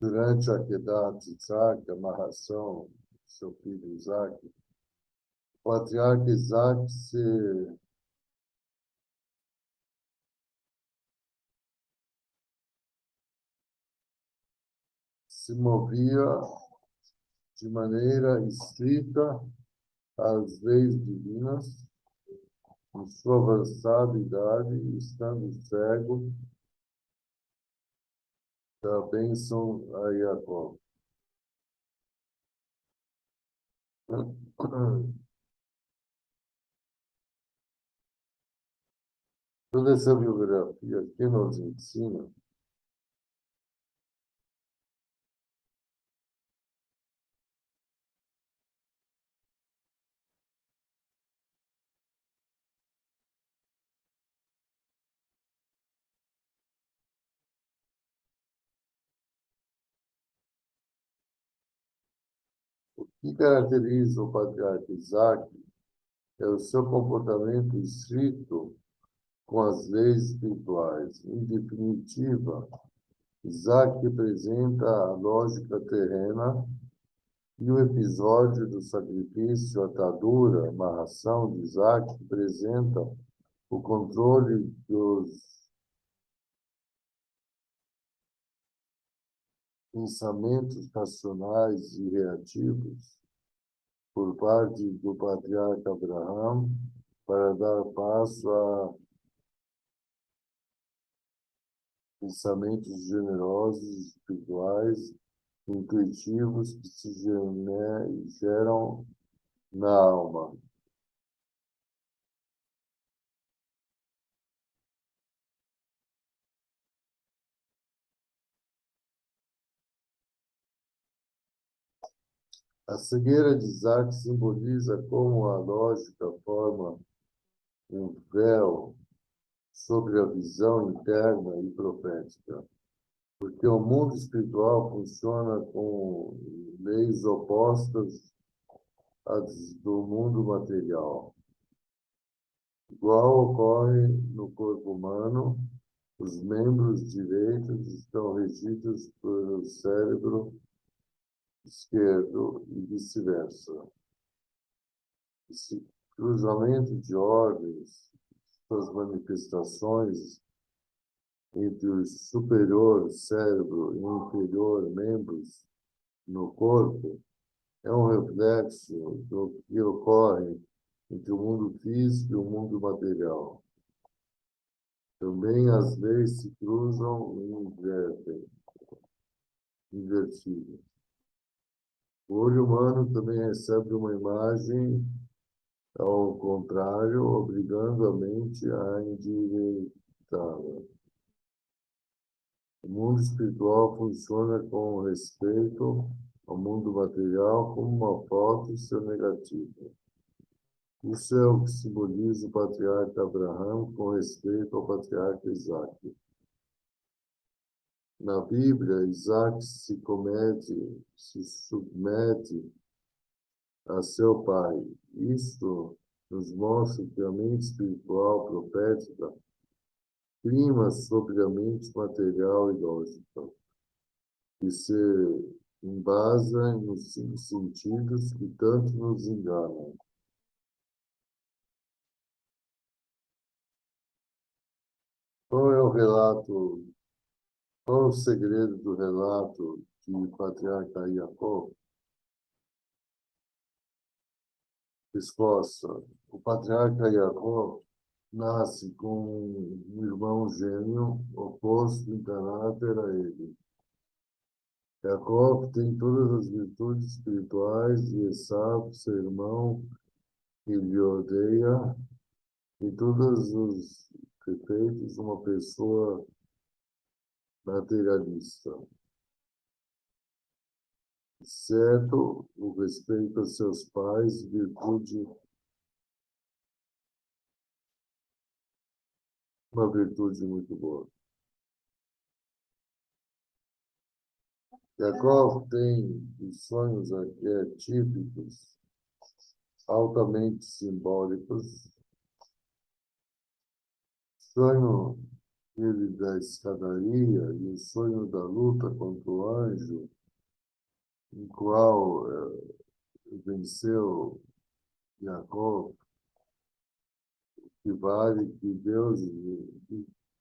Durante a Kedat Isaac, a amarração do seu filho Isaac, o patriarca Isaac se movia de maneira estrita às leis divinas, em sua avançada idade, estando cego da bênção a Jacó. Toda essa biografia aqui nos ensina o que caracteriza o patriarca Isaac é o seu comportamento estrito com as leis espirituais. Em definitiva, Isaac representa a lógica terrena e o episódio do sacrifício, atadura, amarração de Isaac representa o controle dos pensamentos racionais e reativos por parte do patriarca Abraão para dar passo a pensamentos generosos, espirituais, intuitivos que se geram na alma. A cegueira de Isaac simboliza como a lógica forma um véu sobre a visão interna e profética, porque o mundo espiritual funciona com leis opostas às do mundo material. Igual ocorre no corpo humano, os membros direitos estão regidos pelo cérebro esquerdo e vice-versa. Esse cruzamento de ordens, suas manifestações entre o superior cérebro e o inferior membros no corpo é um reflexo do que ocorre entre o mundo físico e o mundo material. Também as leis se cruzam e invertidas. O olho humano também recebe uma imagem ao contrário, obrigando a mente a endireitá-la. O mundo espiritual funciona com respeito ao mundo material como uma foto e seu negativo. Isso é o que simboliza o patriarca Abraão com respeito ao patriarca Isaac. Na Bíblia, Isaac se submete a seu pai. Isto nos mostra que a mente espiritual profética prima sobre a mente material e lógica, que se embasa nos cinco sentidos que tanto nos enganam. Qual é o relato, qual é o segredo do relato de patriarca Jacó? Resposta: o patriarca Jacó nasce com um irmão gêmeo oposto em caráter a ele. Jacó tem todas as virtudes espirituais e Esaú, seu irmão, que lhe odeia, e todos os defeitos de uma pessoa materialista, exceto o respeito a seus pais, uma virtude muito boa. Jacó tem os sonhos arquetípicos, altamente simbólicos. Sonho ele da escadaria e o sonho da luta contra o anjo, em qual venceu Jacó, que vale que Deus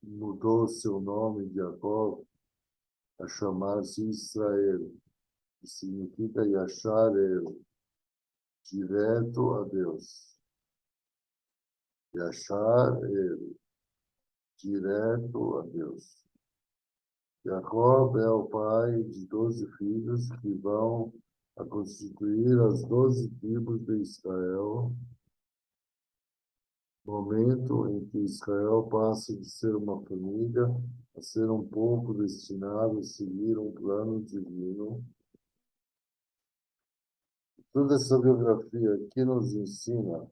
mudou seu nome de Jacó a chamar-se Israel, que significa Yashar El, direto a Deus. Yashar El, direto a Deus. Jacob é o pai de 12 filhos que vão a constituir as 12 tribos de Israel, momento em que Israel passa de ser uma família a ser um povo destinado a seguir um plano divino. Toda essa biografia aqui nos ensina,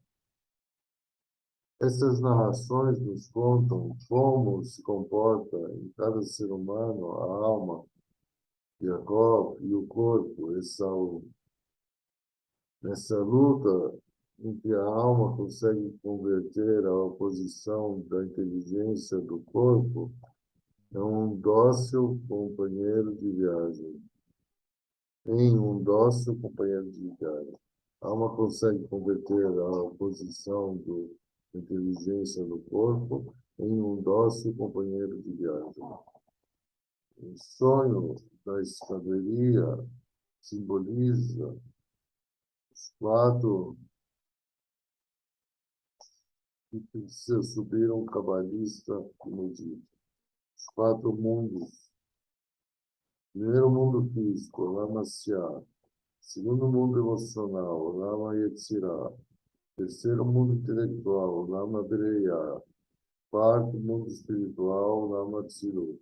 essas narrações nos contam como se comporta em cada ser humano a alma, Jacob, e o corpo, Esaú. Nessa luta em que a alma consegue converter a oposição da inteligência do corpo é um dócil companheiro de viagem. Em um dócil companheiro de viagem. A alma consegue converter a oposição da inteligência do corpo em um dócil companheiro de viagem. O sonho da escadaria simboliza os quatro que precisa subir um cabalista medita. Os quatro mundos. Primeiro mundo físico, Lama Siá. Segundo mundo emocional, Lama Yetzirah. Terceiro mundo intelectual, Lama Bereia. Quarto mundo espiritual, Lama Tzirut.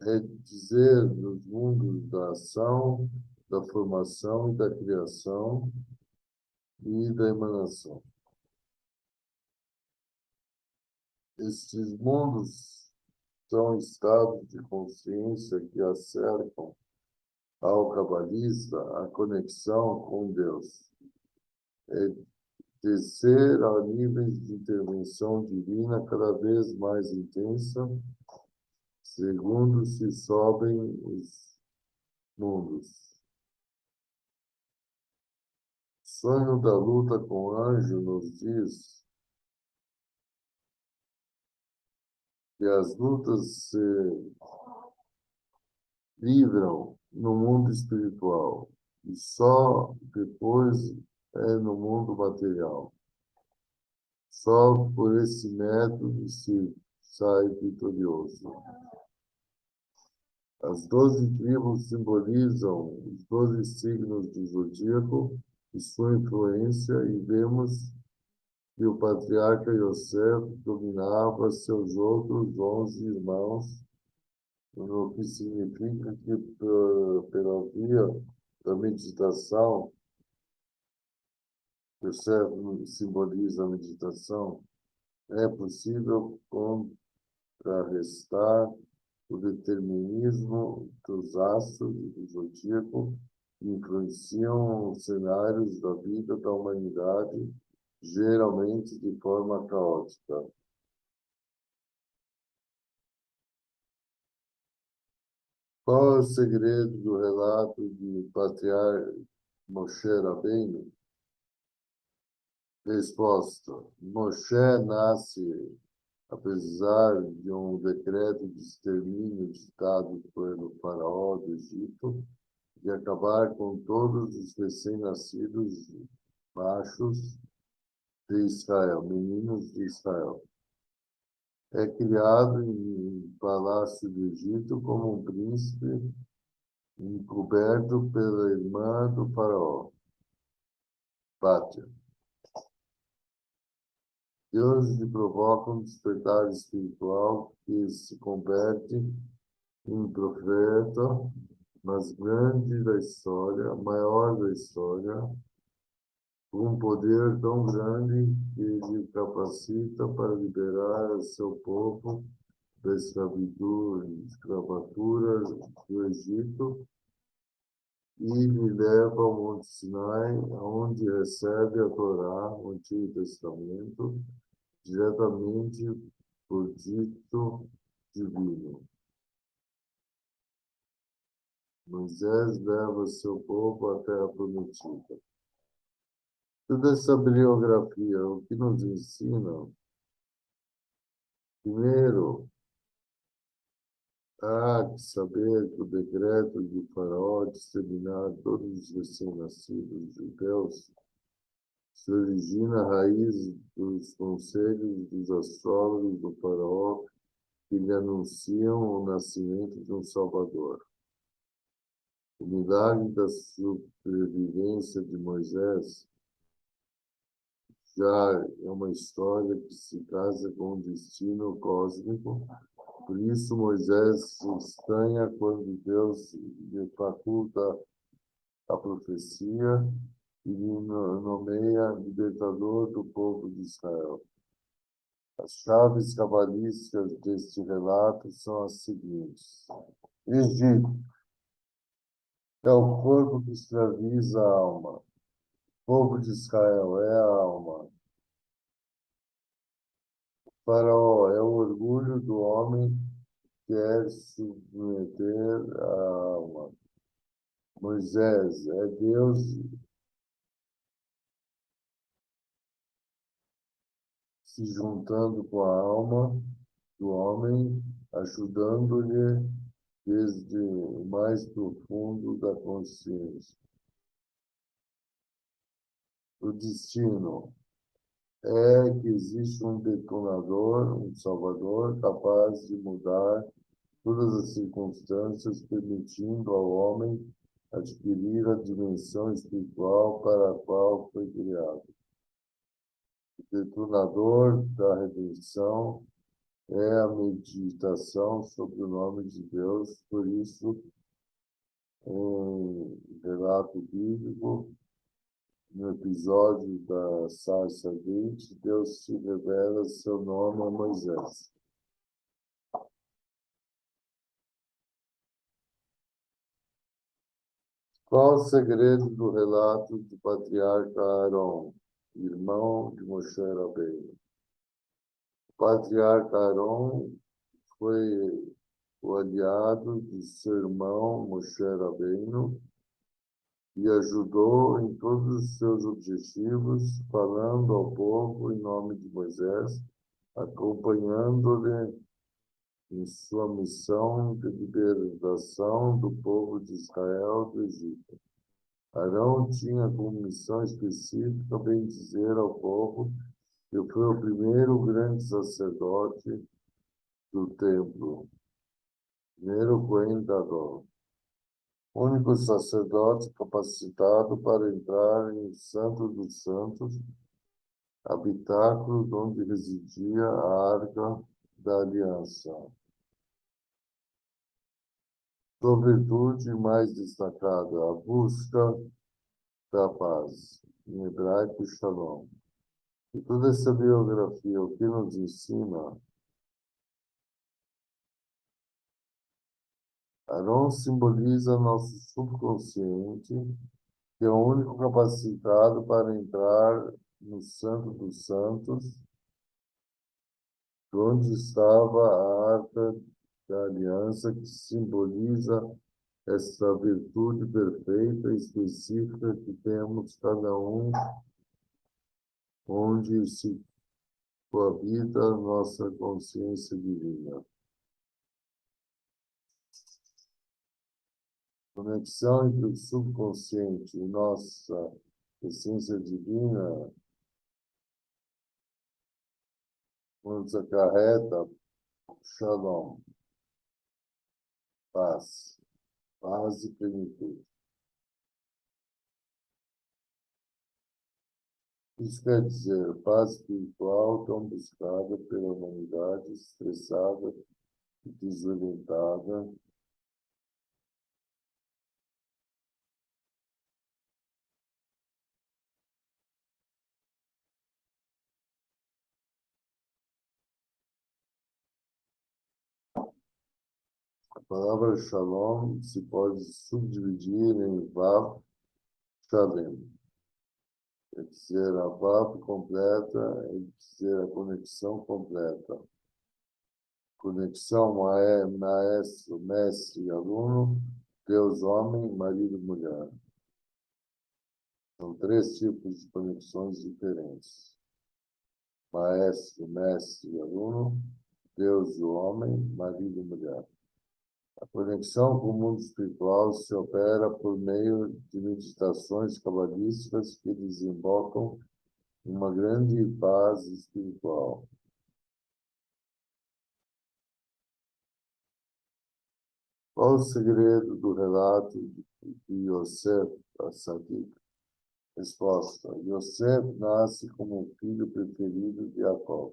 É dizer nos mundos da ação, da formação e da criação e da emanação. Estes mundos são estados de consciência que acercam ao cabalista a conexão com Deus. É descer a níveis de intervenção divina cada vez mais intensa, segundo se sobem os mundos. O sonho da luta com o anjo nos diz que as lutas se livram no mundo espiritual e só depois é no mundo material. Só por esse método se sai vitorioso. As 12 tribos simbolizam os 12 signos do zodíaco e sua influência, e vemos que o patriarca Yosef dominava seus outros 11 irmãos, o que significa que, pela via da meditação, Yosef simboliza a meditação, é possível contrarrestar o determinismo dos astros e do zodíaco que influenciam os cenários da vida da humanidade, geralmente de forma caótica. Qual é o segredo do relato de patriarca Moshe Rabbeinu? Resposta: Moshe nasce, apesar de um decreto de extermínio ditado pelo faraó do Egito, de acabar com todos os recém-nascidos machos de Israel, meninos de Israel. É criado em palácio do Egito como um príncipe encoberto pela irmã do faraó, Pátia. Deus lhe provoca um despertar espiritual que se converte em profeta, mas grande da história, maior da história, com um poder tão grande que lhe capacita para liberar seu povo da escravatura do Egito e lhe leva ao Monte Sinai, onde recebe a Torá, o Antigo Testamento, diretamente por dito divino. Moisés leva seu povo à terra prometida. Toda essa bibliografia, o que nos ensina, primeiro, há que saber que o decreto de Faraó de exterminar todos os recém-nascidos judeus se origina a raiz dos conselhos dos astrólogos do Faraó que lhe anunciam o nascimento de um Salvador. O milagre da sobrevivência de Moisés já é uma história que se casa com um destino cósmico. Por isso, Moisés se estranha quando Deus lhe faculta a profecia e lhe nomeia libertador do povo de Israel. As chaves cabalísticas deste relato são as seguintes. Egito é o corpo que escraviza a alma. O povo de Israel é a alma. Faraó é o orgulho do homem que quer submeter a alma. Moisés é Deus se juntando com a alma do homem, ajudando-lhe desde o mais profundo da consciência. O destino é que existe um detonador, um salvador, capaz de mudar todas as circunstâncias, permitindo ao homem adquirir a dimensão espiritual para a qual foi criado. O detonador da redenção é a meditação sobre o nome de Deus, por isso, em relato bíblico, no episódio da sarça ardente, Deus se revela seu nome a Moisés. Qual o segredo do relato do patriarca Aaron, irmão de Moshe Rabbeinu? O patriarca Aaron foi o aliado de seu irmão Moshe Rabbeinu e ajudou em todos os seus objetivos, falando ao povo em nome de Moisés, acompanhando-lhe em sua missão de libertação do povo de Israel do Egito. Arão tinha como missão específica bem dizer ao povo que foi o primeiro grande sacerdote do templo, primeiro Cohen Gadol, único sacerdote capacitado para entrar em Santo dos Santos, habitáculo onde residia a Arca da Aliança. Sua virtude mais destacada, a busca da paz, em hebraico, Shalom. E toda essa biografia, o que nos ensina? Arão simboliza nosso subconsciente, que é o único capacitado para entrar no Santo dos Santos, onde estava a Arca da Aliança, que simboliza essa virtude perfeita e específica que temos cada um, onde se coabita a nossa consciência divina. Conexão entre o subconsciente e nossa essência divina nos acarreta Shalom, paz, paz e plenitude. Isso quer dizer paz espiritual tão buscada pela humanidade, estressada e desorientada. A palavra Shalom se pode subdividir em Vav, Shalem. Quer dizer a Vav completa, quer dizer a conexão completa. Conexão maestro, mestre e aluno, Deus, homem, marido e mulher. São três tipos de conexões diferentes. Maestro, mestre e aluno, Deus e o homem, marido e mulher. A conexão com o mundo espiritual se opera por meio de meditações cabalísticas que desembocam em uma grande paz espiritual. Qual o segredo do relato de Yosef Assadik? Resposta: Yosef nasce como o filho preferido de Jacó.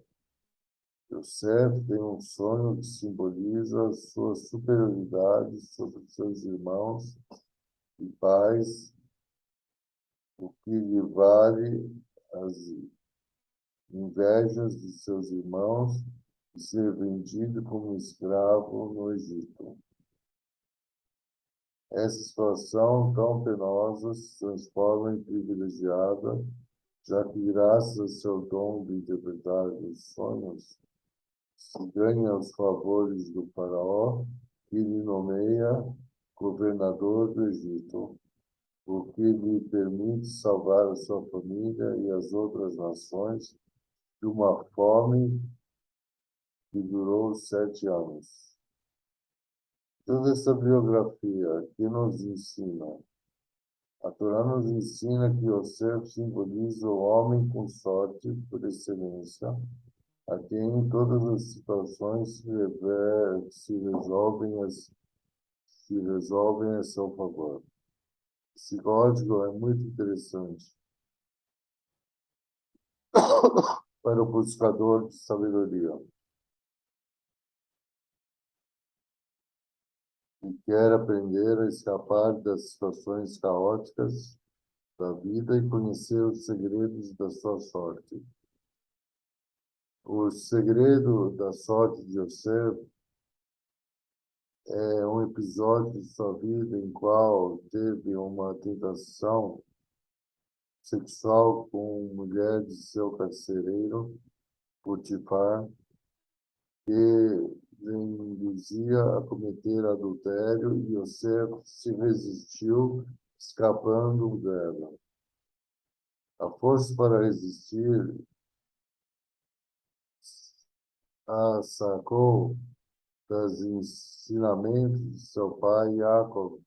Yosef tem um sonho que simboliza sua superioridade sobre seus irmãos e pais, o que lhe vale as invejas de seus irmãos e ser vendido como escravo no Egito. Essa situação tão penosa se transforma em privilegiada, já que, graças ao seu dom de interpretar os sonhos, se ganha os favores do faraó, que lhe nomeia governador do Egito, o que lhe permite salvar a sua família e as outras nações de uma fome que durou 7 anos. Toda essa biografia que nos ensina, a Torá nos ensina que Yosef simboliza o homem com sorte por excelência, a quem em todas as situações se resolvem a seu favor. Esse código é muito interessante para o buscador de sabedoria, que quer aprender a escapar das situações caóticas da vida e conhecer os segredos da sua sorte. O segredo da sorte de Yosef é um episódio de sua vida em qual teve uma tentação sexual com mulher de seu carcereiro, Potifar, que lhe induzia a cometer adultério e Yosef se resistiu, escapando dela. A força para resistir a sacou dos ensinamentos de seu pai Jacob,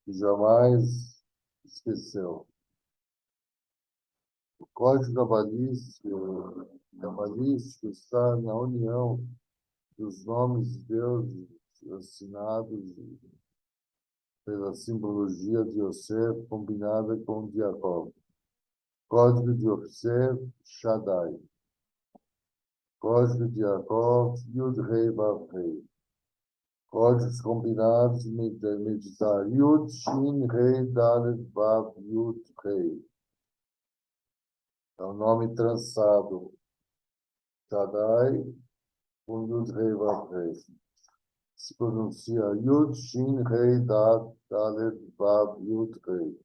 que jamais esqueceu. O código cabalístico está na união dos nomes de Deus assinados pela simbologia de Yosef combinada com de Jacob. Código de Yosef, Shaddai. Código de Jacob, Yud-Rei, Vav-Rei. Códigos combinados, meditar. Yud, Shin, Rei, Dalet, Vav, Yud, Rei. É o nome trançado. Shaddai, com Yud, Rei, Vav, Rei. Se pronuncia Yud, Shin, Rei, Dalet, Vav, Yud, Rei.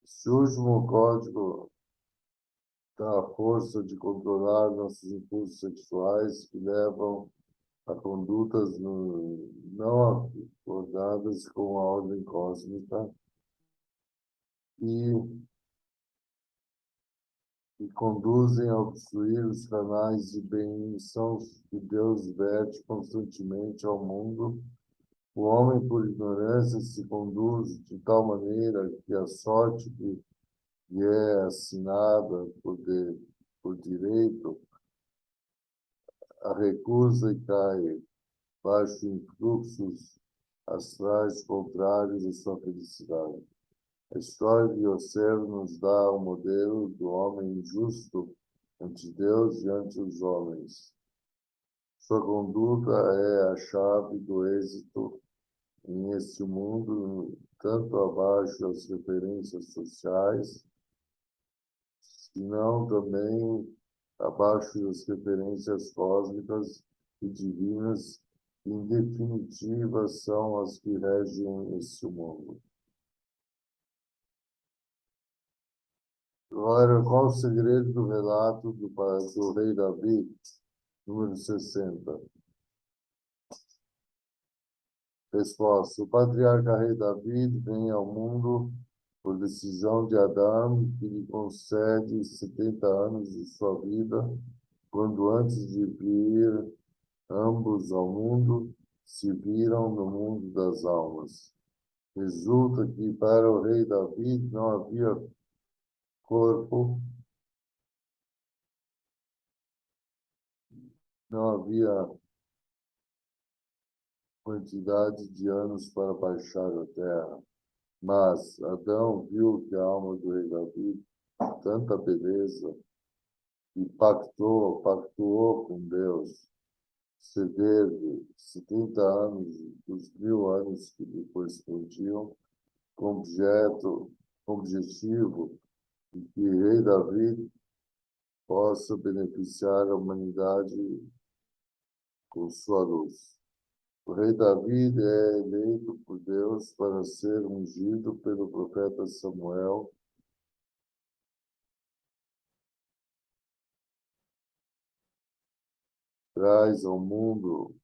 Esse último código dá a força de controlar nossos impulsos sexuais que levam a condutas não acordadas com a ordem cósmica e, e conduzem a obstruir os canais de benção que Deus verte constantemente ao mundo. O homem, por ignorância, se conduz de tal maneira que a sorte que lhe é assinada por direito a recusa e cai baixo influxos astrais contrários à sua felicidade. A história de Yosef nos dá o modelo do homem justo ante Deus e ante os homens. Sua conduta é a chave do êxito neste mundo, tanto abaixo das referências sociais, senão também abaixo das referências cósmicas e divinas, que, em definitiva, são as que regem este mundo. Agora, qual o segredo do relato do rei Davi, número 60? Resposta: o patriarca rei David vem ao mundo por decisão de Adão, que lhe concede 70 anos de sua vida, quando antes de vir ambos ao mundo, se viram no mundo das almas. Resulta que para o rei David não havia corpo, não havia quantidade de anos para baixar a terra. Mas Adão viu que a alma do rei Davi, tanta beleza, e pactuou com Deus, ceder-lhe 70 anos dos 1000 anos que lhe correspondiam, com objetivo de que o rei Davi possa beneficiar a humanidade com sua luz. O rei Davi é eleito por Deus para ser ungido pelo profeta Samuel, traz ao mundo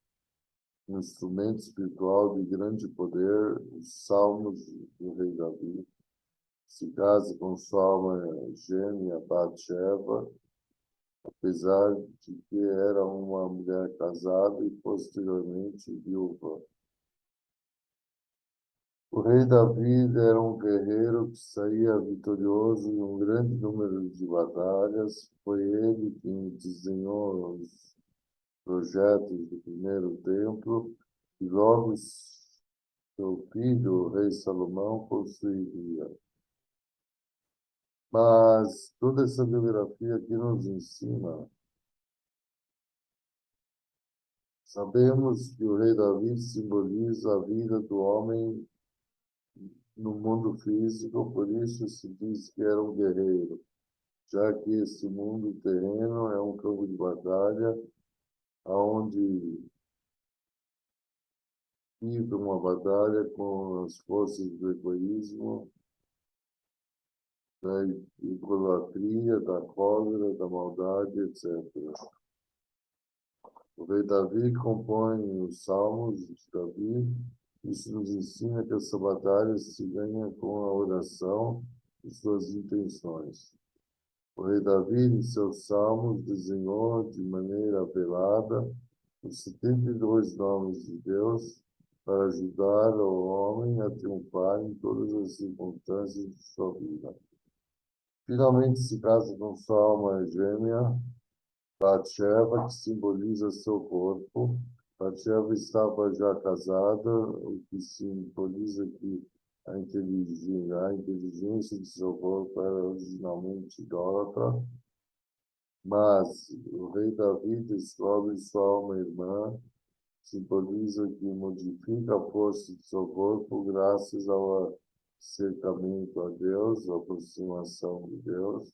um instrumento espiritual de grande poder, os salmos do rei Davi. Se casa com sua alma gêmea, Batseba, apesar de que era uma mulher casada e posteriormente viúva. O rei Davi era um guerreiro que saía vitorioso em um grande número de batalhas. Foi ele quem desenhou os projetos do primeiro templo e logo seu filho, o rei Salomão, construiria. Mas toda essa biografia aqui nos ensina. Sabemos que o rei Davi simboliza a vida do homem no mundo físico, por isso se diz que era um guerreiro, já que esse mundo terreno é um campo de batalha, onde vive uma batalha com as forças do egoísmo, da idolatria, da cólera, da maldade, etc. O rei Davi compõe os Salmos de Davi. Isso nos ensina que essa batalha se ganha com a oração e suas intenções. O rei Davi, em seus salmos, desenhou de maneira velada os 72 nomes de Deus para ajudar o homem a triunfar em todas as circunstâncias de sua vida. Finalmente se casa com sua alma gêmea, Batsheva, que simboliza seu corpo. Batsheva estava já casada, o que simboliza que a inteligência de seu corpo era originalmente idólatra, mas o rei Davi descobre sua alma irmã, simboliza que modifica a força de seu corpo graças ao acercamento a Deus, à aproximação de Deus.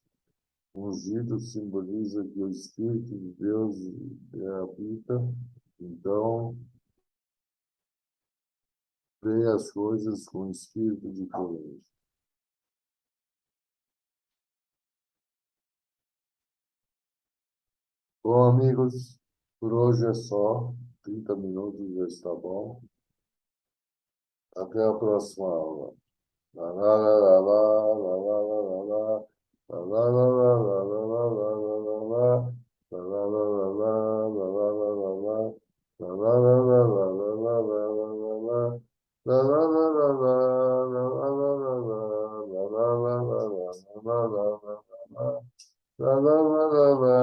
Ungido simboliza que o Espírito de Deus habita, então vê as coisas com um espírito diferente. Bom, amigos, por hoje é só. 30 minutos já está bom. Até a próxima aula. La la la la la la la la la. La la la la la la la la la la la. La la la la la la la la la la. La la la la la la la la la la la. La la la la la la la la la la. La la la la la la la la la la. La la la la la